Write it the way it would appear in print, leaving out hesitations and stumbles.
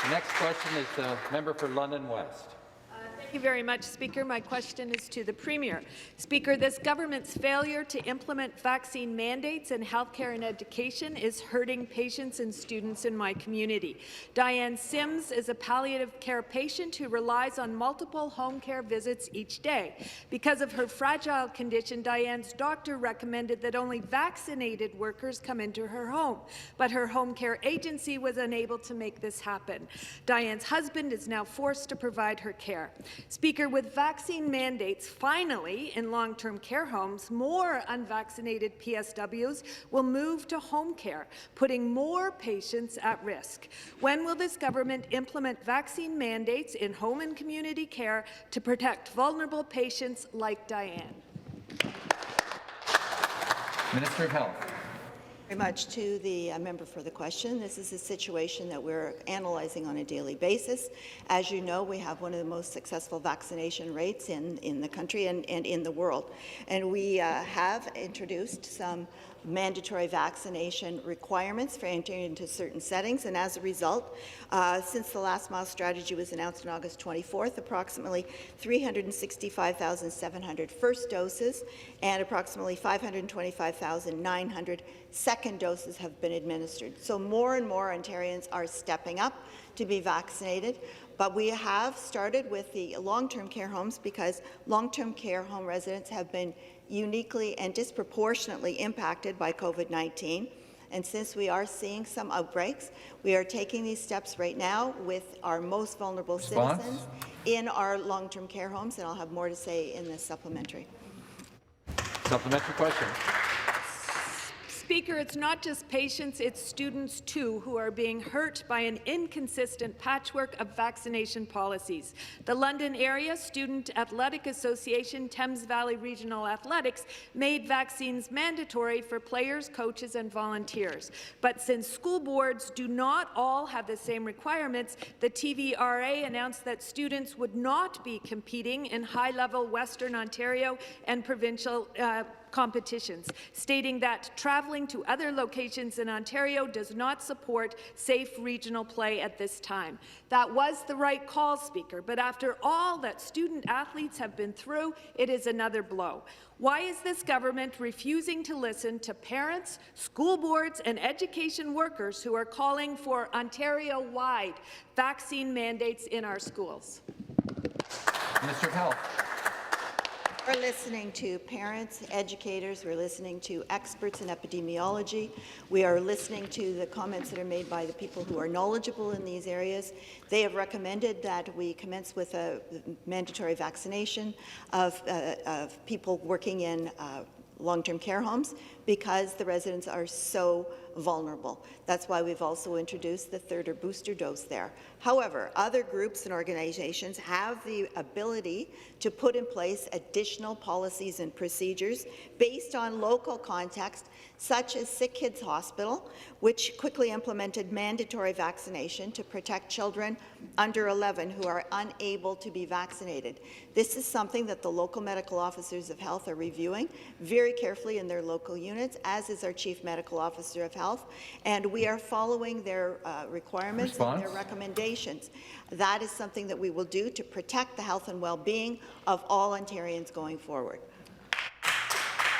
The next question is the member for London West. Thank you very much, Speaker. My question is to the Premier. Speaker, this government's failure to implement vaccine mandates in healthcare and education is hurting patients and students in my community. Diane Sims is a palliative care patient who relies on multiple home care visits each day. Because of her fragile condition, Diane's doctor recommended that only vaccinated workers come into her home, but her home care agency was unable to make this happen. Diane's husband is now forced to provide her care. Speaker, with vaccine mandates finally in long-term care homes, more unvaccinated PSWs will move to home care, putting more patients at risk. When will this government implement vaccine mandates in home and community care to protect vulnerable patients like Diane? Minister of Health. Very much to the member for the question. This is a situation that we're analyzing on a daily basis. As you know, we have one of the most successful vaccination rates in the country and in the world. And we have introduced some mandatory vaccination requirements for entering into certain settings, and as a result, since the last mile strategy was announced on August 24th, approximately 365,700 first doses and approximately 525,900 second doses have been administered. So more and more Ontarians are stepping up to be vaccinated. But we have started with the long-term care homes because long-term care home residents have been uniquely and disproportionately impacted by COVID-19. And since we are seeing some outbreaks, we are taking these steps right now with our most vulnerable citizens in our long-term care homes, and I'll have more to say in this supplementary. Supplementary question. Speaker, it's not just patients, it's students too who are being hurt by an inconsistent patchwork of vaccination policies. The London Area Student Athletic Association, Thames Valley Regional Athletics, made vaccines mandatory for players, coaches and volunteers. But since school boards do not all have the same requirements, the TVRA announced that students would not be competing in high-level Western Ontario and provincial competitions, stating that travelling to other locations in Ontario does not support safe regional play at this time. That was the right call, Speaker, but after all that student athletes have been through, it is another blow. Why is this government refusing to listen to parents, school boards and education workers who are calling for Ontario-wide vaccine mandates in our schools? Minister of Health. We're listening to parents, educators, we're listening to experts in epidemiology, we are listening to the comments that are made by the people who are knowledgeable in these areas. They have recommended that we commence with a mandatory vaccination of people working in long-term care homes because the residents are so vulnerable. That's why we've also introduced the third or booster dose there. However, other groups and organizations have the ability to put in place additional policies and procedures based on local context, such as Sick Kids Hospital, which quickly implemented mandatory vaccination to protect children under 11 who are unable to be vaccinated. This is something that the local medical officers of health are reviewing very carefully in their local units, as is our Chief Medical Officer of Health, and we are following their requirements and their recommendations. That is something that we will do to protect the health and well-being of all Ontarians going forward.